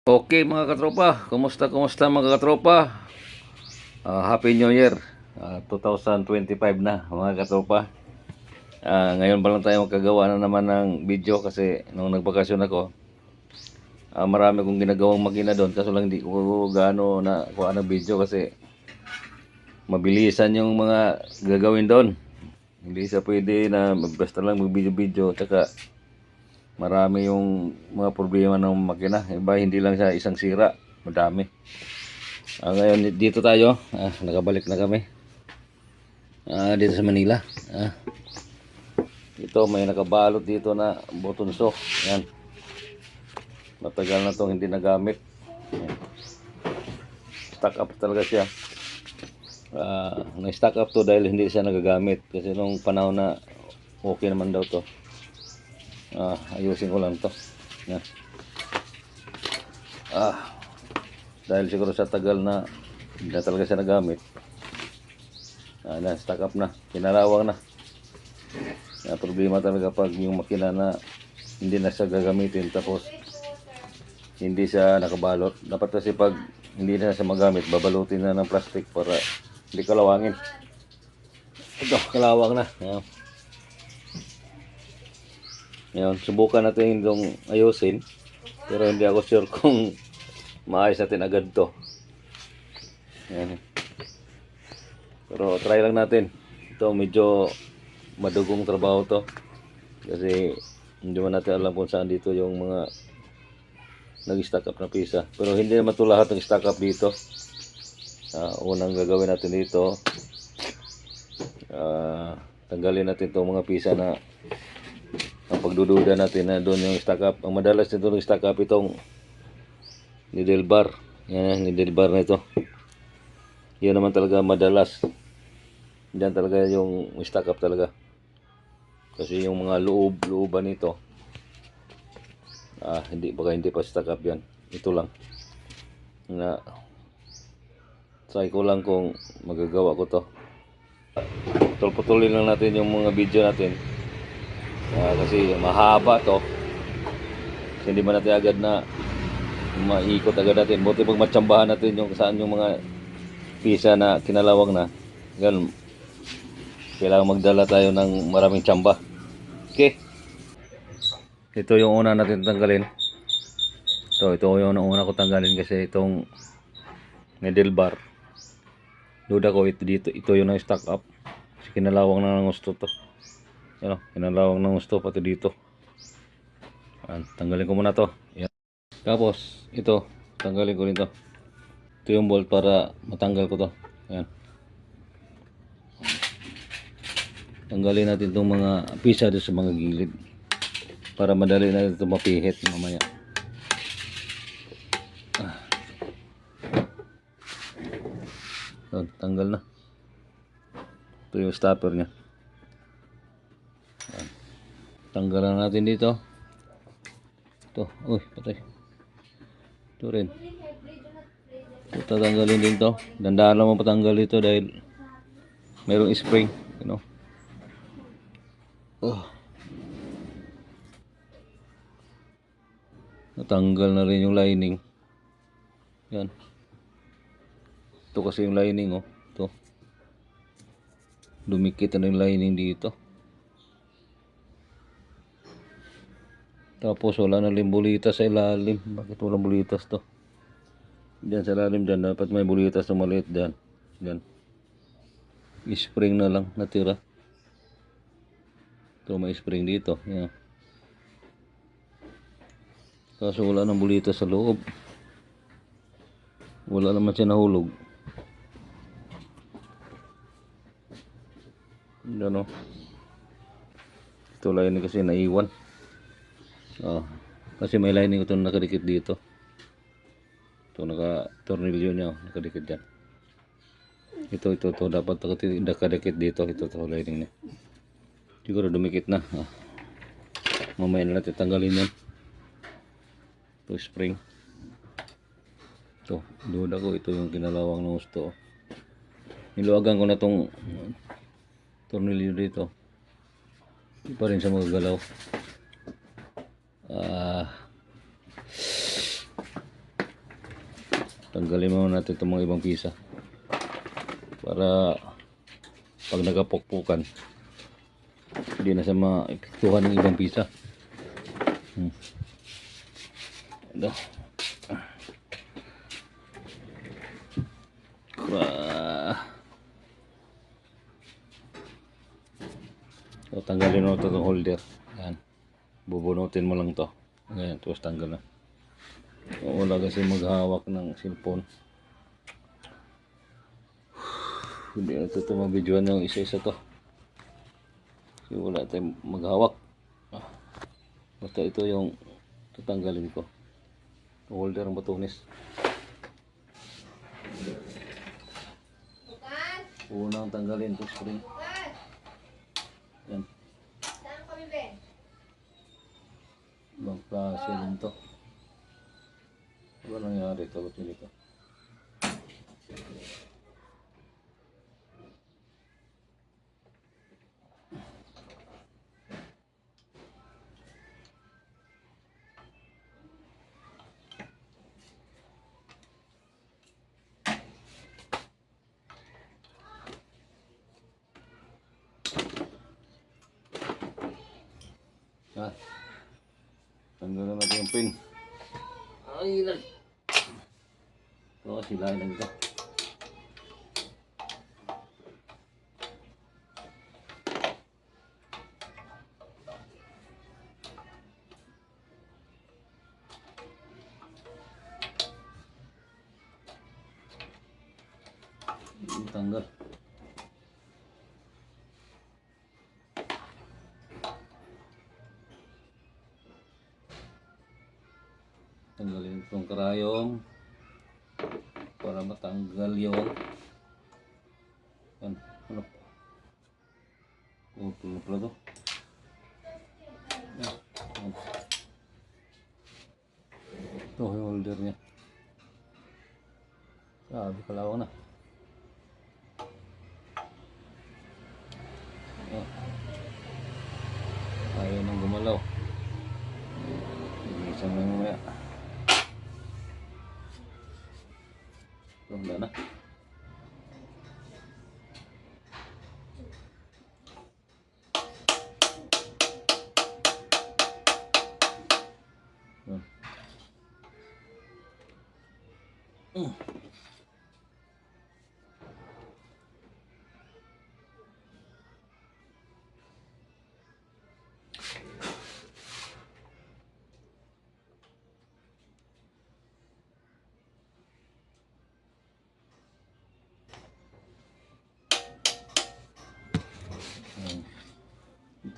Okay mga katropa, kumusta mga katropa? Happy New Year, 2025 na mga katropa. Ngayon pa lang tayo magkagawa na naman ng video kasi nung nagbakasyon ako, marami kong ginagawang makina doon kaso lang hindi ko gaano na kuha ng video kasi mabilisan yung mga gagawin doon. Hindi siya pwede na basta lang mag-video-video, tsaka marami yung mga problema ng makina. Iba hindi lang siya isang sira, madami. Ngayon dito tayo, nakabalik na kami dito sa Manila. Ito may nakabalot dito na butonso. Yan, matagal na itong hindi nagamit. Yan. Stock up talaga siya. Na-stock up to dahil hindi siya nagagamit kasi nung panahon na okay naman daw to. Ayusin ko lang to. Yan. Dahil siguro sa tagal na hindi na talaga siya nagamit, stock up na, kinalawang na. Problema talaga pag yung makina na hindi na siya gagamitin tapos hindi siya nakabalot. Dapat kasi pag hindi na siya magamit, babalutin na ng plastic para hindi kalawangin. Ito, kalawang na. Ngayon, subukan natin yung ayusin, pero hindi ako sure kung maayos natin agad to. Yan. Pero try lang natin. Ito medyo madugong trabaho to kasi hindi man natin alam kung saan dito yung mga nag-stack up na pisa. Pero hindi naman ito lahat nag-stack up dito. Unang gagawin natin dito, tanggalin natin itong mga pisa na ang pagdududa natin na doon yung stack up. Ang madalas nito nag-stack up itong needle bar. Yan, needle bar na ito. Yan naman talaga madalas. Diyan talaga yung stack up talaga. Kasi yung mga looban nito, hindi pa stack up yan. Ito lang. Try ko lang kung magagawa ko to. Putol-putulin lang natin yung mga video natin. Kasi mahaba to. Kasi hindi man natin agad na maikot agad natin. Buti pag matsambahan natin yung saan yung mga pisa na kinalawang na. Ganun. Kailangan magdala tayo ng maraming tsamba. Okay. Ito yung una natin tanggalin. Ito yung una ko tanggalin kasi itong needle bar. Duda ko ito yung na-stack up. Kasi kinalawang na ng gusto to. Yan, kinalawang ng gusto pati dito. Tanggalin ko muna to. Yan. Tapos ito, tanggalin ko nito. Ito yung bolt para matanggal ko to. Yan. Tanggalin natin itong mga pisa dito sa mga gilid para madali na ito mapihit mamaya. Tanggal na. Ito yung stopper nya. Tanggalan natin dito. Ito, uy, patay. Ito rin. Ito tatanggalin din to. Dandahan lang mapatanggal ito dahil mayroong spring, you know. Natanggal na rin yung lining. Yan. Ito kasi yung lining, oh. Ito. Dumikit na yung lining dito. Tapos wala na rin bulitas sa ilalim. Bakit walang bulitas to? Diyan sa ilalim dyan. Dapat may bulitas na maliit dyan. Diyan. Spring na lang natira. Ito may spring dito. Yan. Kaso wala nang bulitas sa loob. Wala naman siya nahulog. Yan, oh. Ito lining kasi naiwan. Kasi may lining ito nakadikit dito. Ito naka-tornilyo niya, nakadikit dyan. Ito dapat nakadikit dito. Ito lining niya. Siguro dumikit na. Mamaya na natin tanggalin yan. Ito spring. Ito, duda ko ito yung kinalawang ng gusto. Niluwagan ko na itong tornilyo dito. Hindi pa rin siya magagalaw. Tanggalin muna natin itong mga ibang pisa para pag nagapukpukan hindi na siya maepektuhan ng ibang pisa. Ito. So, tanggalin mo ito itong holder. Yan. Bubunutin mo lang to. Ngayon, tapos tanggal na. Wala kasi maghawak ng cellphone. Hindi na ito mabidyoan ng isa-isa to. Kasi wala tayong maghawak. Basta ito yung tatanggalin ko. Holder ang batunis. Unang tanggalin ito spring. Yan. Ibang klase din to. Ano nangyari ito? Ba't hindi ka? Ah, tanggalan natin yung pin. Ay, lag. Ito, silahin lang ito. Tanggal. Tanggalin itong karayom para matanggal yung yan, ano tulog pala to. Yan. Ito yung holder nya. Sabi kalawang na. Ayaw nang gumalaw. Isang lang mamaya. Wala na.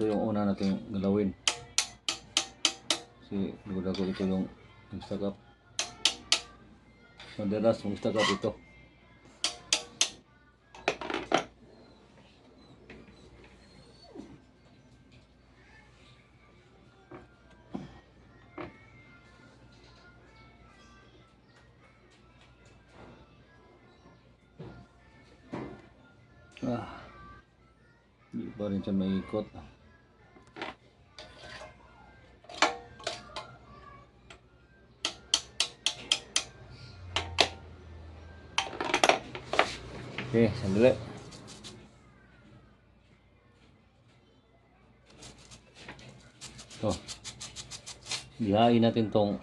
Ito yung una natin galawin. Kasi ligod ako ito yung mag-stack up. Madalas mag-stack up ito. Hindi pa rin siya maikot. Okay, sandali. So, lihain natin tong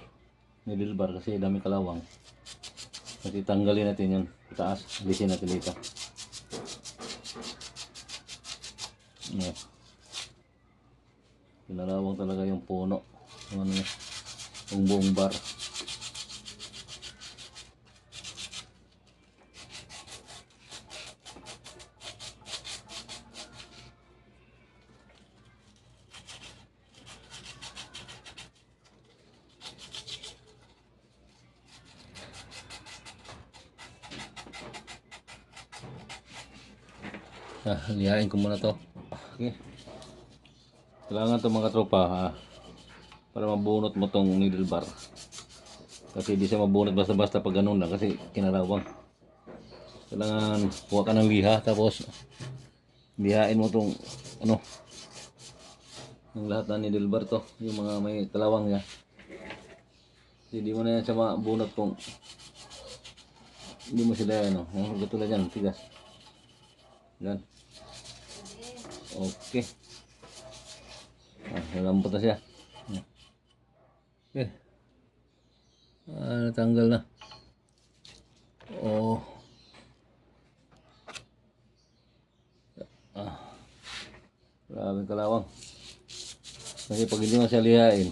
needle bar kasi dami kalawang. Kasi tanggalin natin yung taas, alisin natin dito. Yeah. Pinalawang talaga yung puno. Yung ano yun, yung buong bar. Lihain ko muna to. Okay. Kailangan to mga tropa para mabunot mo tong needle bar. Kasi di siya mabunot basta-basta pag ganun lang kasi kinarawang. Kailangan kuha ka ng liha tapos lihain mo tong ano yung lahat ng needle bar to, yung mga may kalawang niya. Hindi mo na yan siya mabunot kung Hindi mo sila ano, katulad yan, tigas. Yan. Okay. Nalambot na siya. Okay. Natanggal na. Oh. Grabe kalawang. Kasi pag hindi mo siya lihain,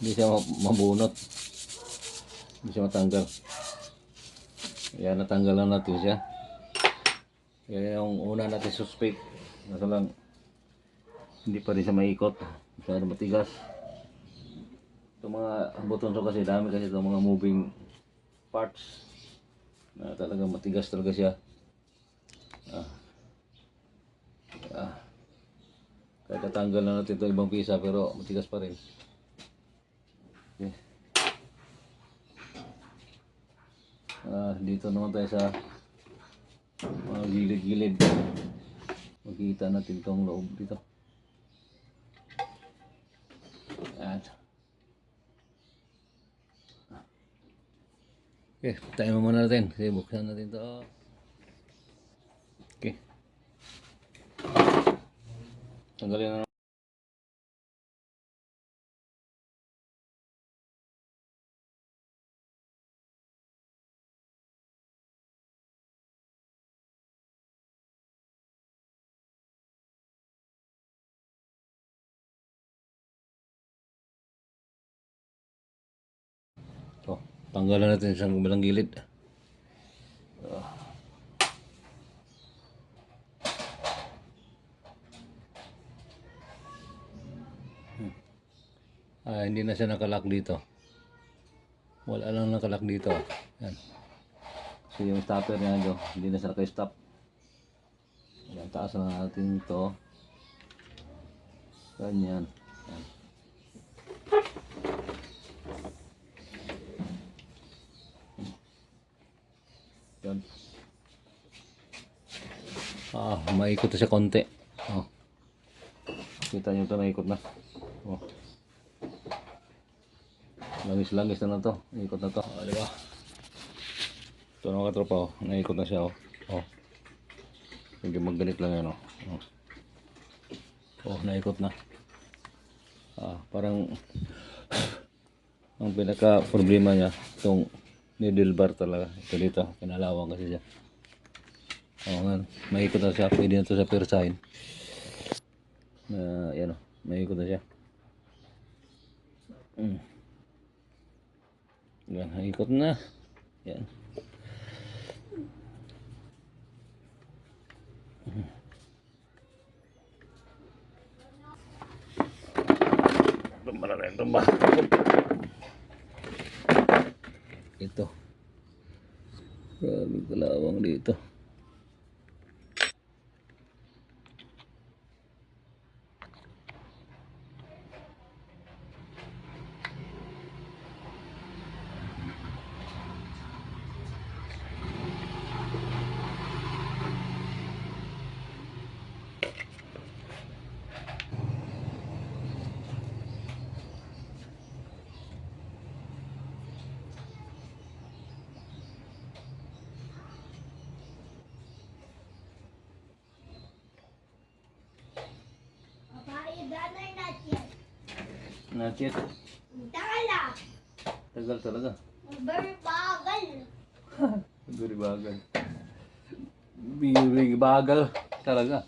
hindi siya mabunot. Hindi siya matanggal. Kaya natanggal na natin siya. Kaya yung una natin suspect, nasa lang, hindi pa rin siya maikot. Masyado matigas. Itong mga buton so kasi dami kasi itong mga moving parts. Na talaga matigas talaga siya. Kahit natanggal na natin itong ibang pisa pero matigas pa rin. Okay. Dito naman tayo sa mga gilid-gilid. Makikita natin itong loob dito. Ayan. Okay, tayo muna natin. Kasi buksan natin ito. Okay. Tanggalin na. So, tanggalan natin sa kabilang gilid. Hindi na siya nakalak dito. Wala lang nakalak dito. Yan. So yung stopper niya do, hindi na siya naka-stop. Yan, taas na natin ito. Ganyan. Yan. Yan. Maikot na siya konti. Kita nyo ito, naikot na. Langis-langis na to. Naikot na to. Diba? Ito na mga katropa. Naikot na siya. Hindi magganit lang yan. Naikot na. Parang ang pinaka problema niya itong needle bar talaga. Ito dito. Pinalawang kasi siya. Maikot na siya. Pwede na ito sa persahin. Yan o. Maikot na siya. Yan. Maikot na. Yan. Tumba na rin. Tumba. Ito. Grabe kalawang dito. Not yet. Tagal. Tagal talaga. Very bagal. Very bagal. Very bagal talaga.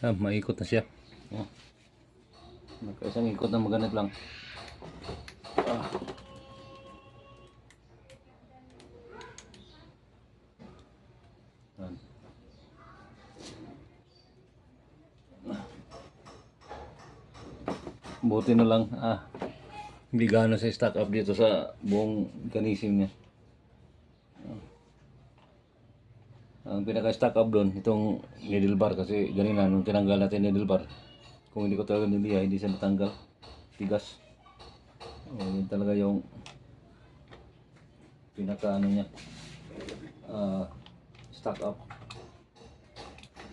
Maikot na siya. Nakaisang ikot na maganit lang. Ah. Yan. Buti na lang, hindi gano'n sa stock up dito sa buong kanisim niya. Ang pinaka-stock up doon, itong needle bar kasi ganina nung tinanggal natin needle bar. Kung hindi ko talaga niliya, hindi siya matanggal. Tigas. Yun talaga yung pinaka ano niya. Stock up.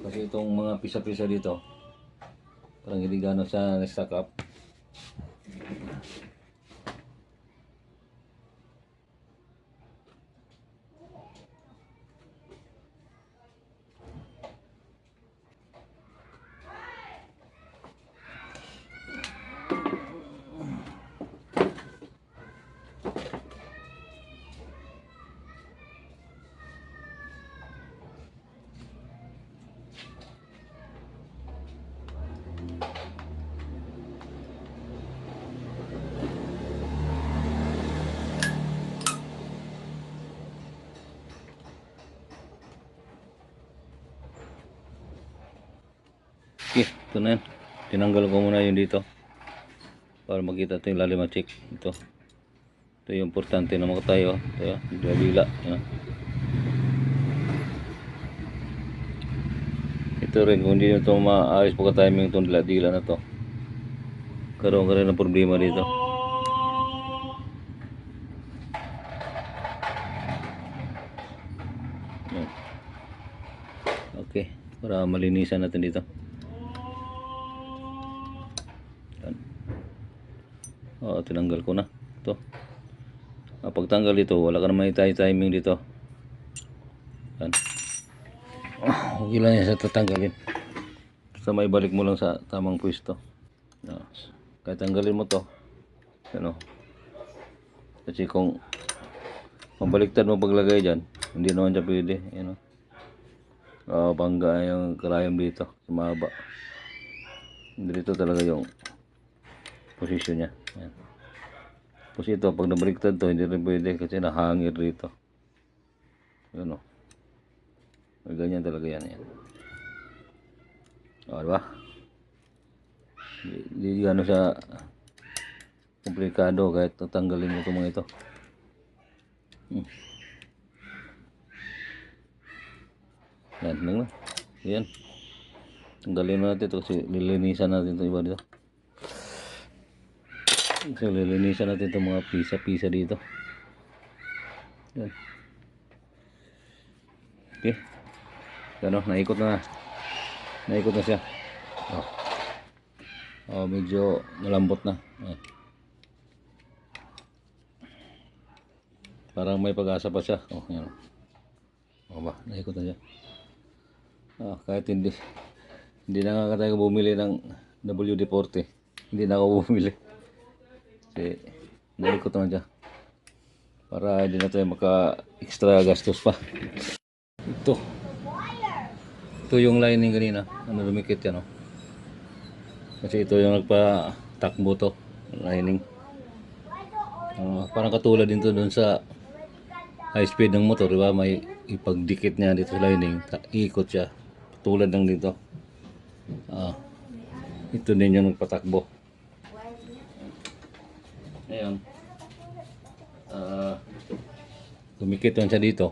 Kasi itong mga pisa-pisa dito, parang hindi gano'n siya stock up. Okay, ito na yan. Tinanggal ko muna yun dito para makita ito yung lalim at check. Ito yung importante na makatayo. Ito yun, yung kabila. Yan. Ito rin, kung hindi ito maayos pagka-timing itong dila na to, karoon ka rin ng problema dito. Yan. Okay, para malinisan natin dito. Tinanggal ko na ito. Pagtanggal dito, wala ka na may timing dito. Yan. Okay lang yan sa tatanggalin. Basta may balik mo lang sa tamang pwesto. Kahit tanggalin mo to, ano, kasi kung mabaliktad mo paglagay dyan, hindi naman siya pwede. Yan, bangga yung karayom dito, sumaba. Dito talaga yung posisyon niya. Yan. Kasi ito, pag nabaliktad to, hindi rin pwede kasi nahangir dito. Yan o. Ganyan talaga yan. Diba? Hindi gano'n siya komplikado kahit tatanggalin mo itong mga ito. Yan lang na. Yan. Tanggalin natin ito kasi lilinisan natin ito iba dito. Kasi lilinisan natin itong mga pisa-pisa dito. Yan. Okay. Yan o, naikot na. Naikot na siya. Medyo malambot na. Parang may pag-asa pa siya. Yan. Ba, naikot na siya. Kahit hindi na nga tayo bumili ng WD-40. Hindi na ako bumili. Kasi naikot na siya. Para hindi na tayo maka-extra gastos pa. Ito yung lining kanina. Ano, lumikit yan, kasi ito yung nagpa-takbo to, lining. Parang katulad din to doon sa high speed ng motor, diba? May ipagdikit niya dito sa lining, ikot siya. Tulad ng dito. Ito din yung nagpatakbo. Ayan. Lumikit yan siya dito.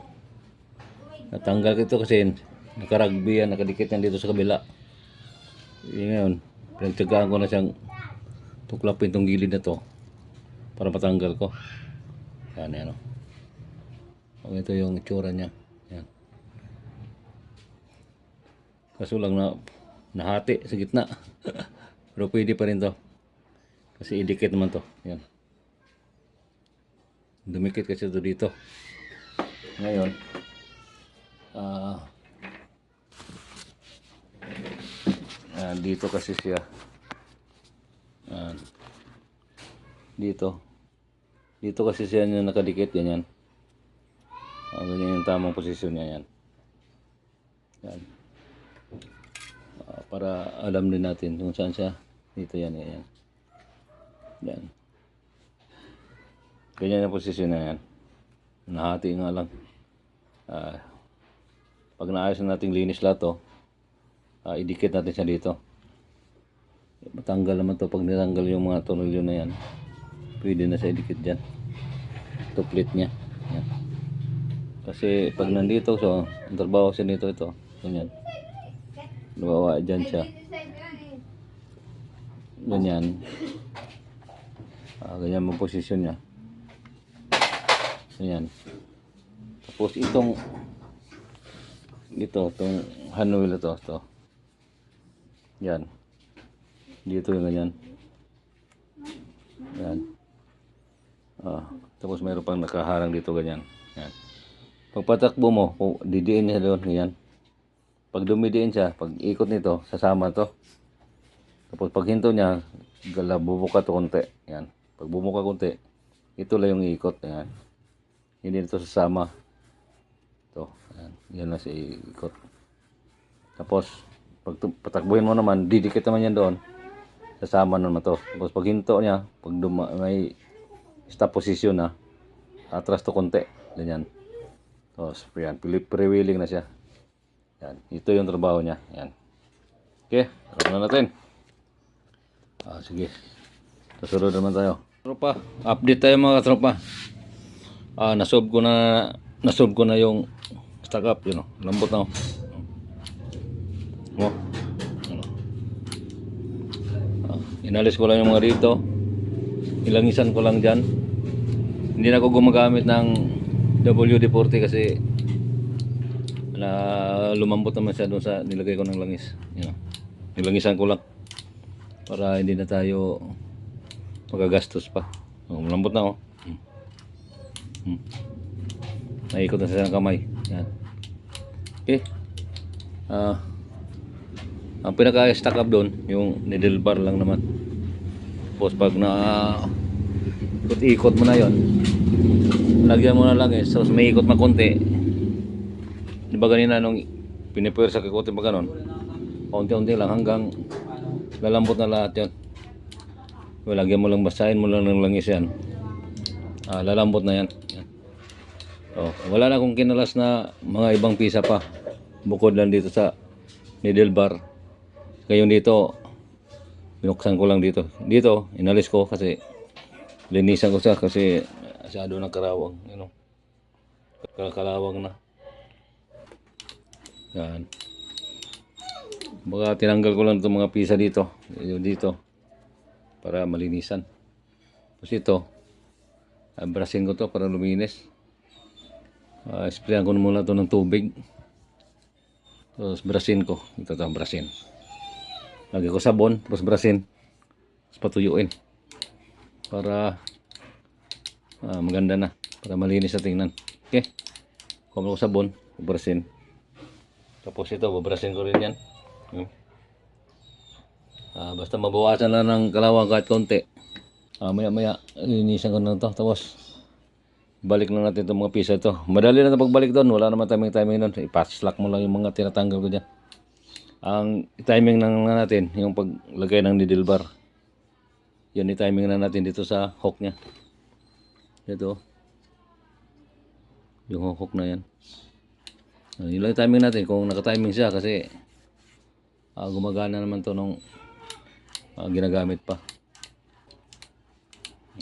Natanggal ito kasi nakaragbi yan, nakadikit yan dito sa kabila. Ngayon, pinagtyagaan ko na siyang tuklapin itong gilid na to para matanggal ko. Yan. Ito yung itsura niya. Yan. Kaso lang na nahati sa gitna. Pero pwede pa rin to. Kasi idikit naman to. Yan. Dumikit kasi ito dito. Ngayon, dito kasi siya. Dito kasi siya yung nakadikit, ganyan. Ganyan yung tamang posisyon niya, yan. Yan. Para alam din natin kung saan siya. Dito yan. Yan. Ganyan ang posisyon na yan. Nahati nga lang. Ah, pag naayos na nating linis lahat to, idikit natin siya dito. Matanggal naman to pag nitanggal yung mga tornilyo na yan. Pwede na siya idikit dyan. Ito plate niya. Yan. Kasi pag nandito, so, ang trabaho siya dito, ito. Ganyan. Nawawa dyan siya. Ganyan. Ganyan ang posisyon niya. Ganyan. Tapos itong handle ito. Yan. Dito yung ganyan. Yan. Tapos mayroon pang nakaharang dito ganyan. Yan. Pag patakbo mo, didiin niya doon. Ganyan. Pag dumidiin siya, pag ikot nito, sasama to. Tapos pag hinto niya, bubuka to konti. Yan. Pag bumuka konti, ito lang yung ikot. Yan. Hindi nito sasama. Ito. Yan. Yan na si ikot. Tapos, pag patakbuhin mo naman, didikit naman yan doon. Sasama naman to. Tapos pag hinto niya, pag may stop position na, atras to konti. Ganyan. Tapos, yan. Pre-wheeling na siya. Yan. Ito yung trabaho niya. Yan. Okay. Tara na natin. Sige. Susunod naman tayo. Tropa. Update tayo mga tropa. Nasolve ko na yung stack up. Yun o. Lambot na o. Inalis ko lang yung mga dito. Ilangisan ko lang dyan. Hindi na ako gumagamit ng WD-40 kasi lumambot naman siya doon sa nilagay ko ng langis. Yun. Nilangisan ko lang para hindi na tayo magagastos pa. Malambot na Naikot na siya ng kamay. Yan. Okay. Ang pinaka-stack up doon, yung needle bar lang naman. Tapos pag ikot mo na yon, lagyan mo na lang so may ikot na konti. Diba ganina nung pinipwersa ka konti pa ganon, unti-unti lang hanggang lalambot na lahat yun. Lagyan mo lang, basahin mo lang ng langis yan. Lalambot na yan. Wala na akong kinalas na mga ibang pisa pa. Bukod lang dito sa needle bar. Ngayon dito, binuksan ko lang dito. Dito, inalis ko kasi linisan ko siya kasi masyado ng karawang. Kalawang na. Yan. Baka tinanggal ko lang itong mga pisa dito. Dito. Para malinisan. Tapos ito, brasin ko to para luminis. Sprayan ko muna ito ng tubig. Tapos brasin ko. Ito ang brasin. Lagay ko sabon, tapos brasin. Tapos patuyuin. Para maganda na. Para malinis na tingnan. Okay. Kumula ko sabon, brasin. Tapos ito, babrasin ko rin yan. Basta mabawasan lang ng kalawang kahit konti. Maya-maya, linisan ko na ito. Tapos, balik lang natin itong mga pisa ito. Madali na ito pagbalik doon. Wala naman timing doon. Ipaslack mo lang yung mga tinatanggal ko dyan. Ang timing lang natin, yung paglagay ng needle bar. Yan, i-timing na natin dito sa hook niya. Ito. Yung hook na yan. Yun lang timing natin kung naka-timing siya kasi gumagana naman to nung ginagamit pa.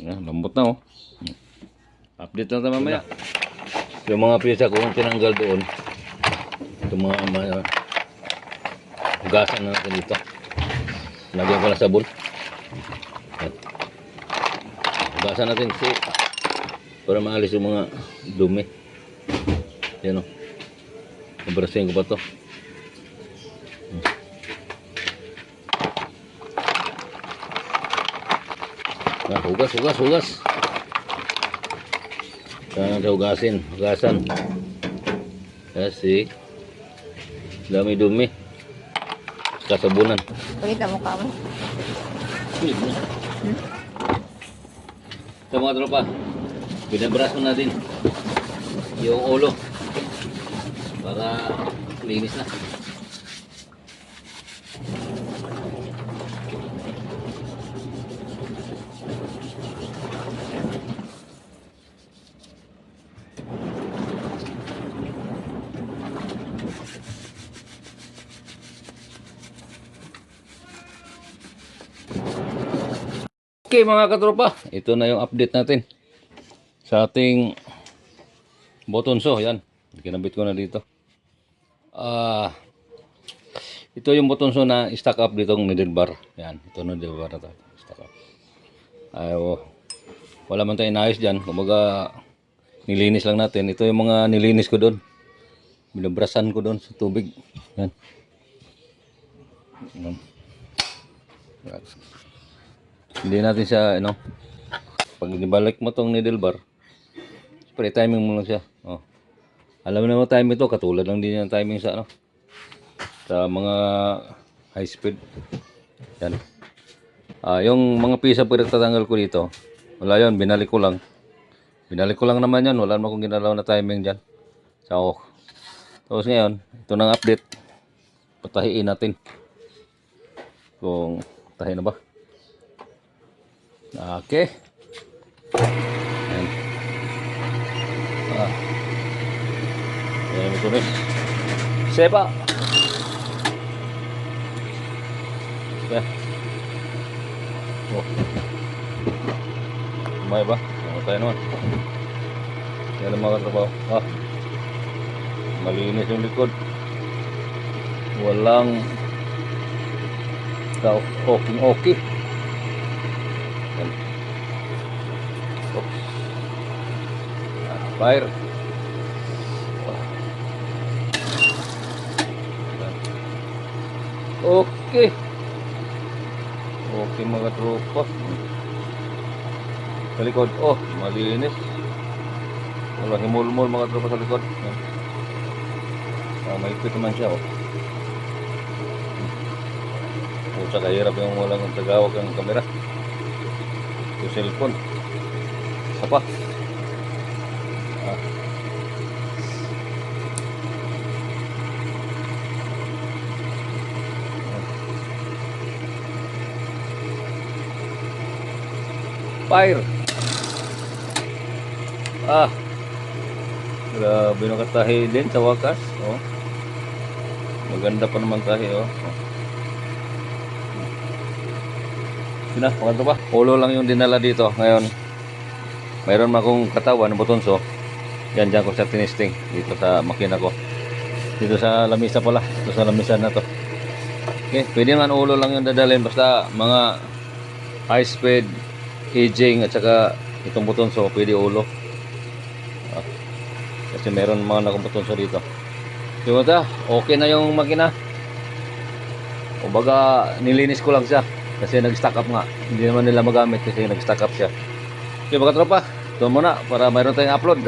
Lambot na Update lang tayo mamaya. Yung mga pisa kung tinanggal doon, itong mga hugasan na natin dito. Lagyan ko na sabon. Hugasan natin para maalis yung mga dumi. Yan Nabrasin ko pa to. Hugas. Sana hugasan. Kasi dumi. Kasabunan. Pakita mo ka mo. Ito mga tropa, binabras mo natin yung ulo para linis na. Okay mga katropa, ito na yung update natin sa ating button saw. Yan, kinabit ko na dito. Ito yung button saw na stack up ditong middle bar. Yan, ito na middle bar na to. Stack up. Wala man tayong inayos dyan. Kumbaga, nilinis lang natin. Ito yung mga nilinis ko doon. Binabrasan ko doon sa tubig. Yan. Yan. Hindi natin siya, pag nibalik mo tong needle bar, spray timing mo lang siya. Oh. Alam mo naman timing ito, katulad lang din yung timing sa sa mga high speed. Yan. Yung mga pisa po tatanggal ko dito, wala yun, binalik ko lang. Binalik ko lang naman yan, wala naman akong ginalaw na timing dyan. So, tapos ngayon, ito nang update. Patahiin natin. Kung tahi na ba? Okay. Ayan. Ayan ito rin. Seba. Okay. Oh. May ba? Tayo naman. Yan ang mga trabaho. Malinis yung likod. Walang okay. Fire. Okay. Okay mga tropa. Sa likod. Oh, malinis. Wala himulmul mga tropa sa likod. Maipit naman siya. Pusa kahirap yung walang tagawag ng kamera. Yung cellphone. Isa pa. Fire. Grabe na katahi din sa wakas. Oh. Maganda pa naman tahi. Oh. Sina, mga ba? Ulo lang yung dinala dito. Ngayon, mayroon akong katawan ng button saw. Yan dyan ko sa tinisting. Dito sa makina ko. Dito sa lamisa pala. Dito sa lamisa na to. Okay, pwede naman ulo lang yung dadalhin. Basta mga high speed aging at saka itong button saw, pwede ulo. Kasi meron mga nakong button saw dito. Yung okay na yung makina. O baga, nilinis ko lang siya. Kasi nag-stack up nga. Hindi naman nila magamit kasi nag-stack up siya. Okay mga tropa, ito muna para mayroon tayong upload.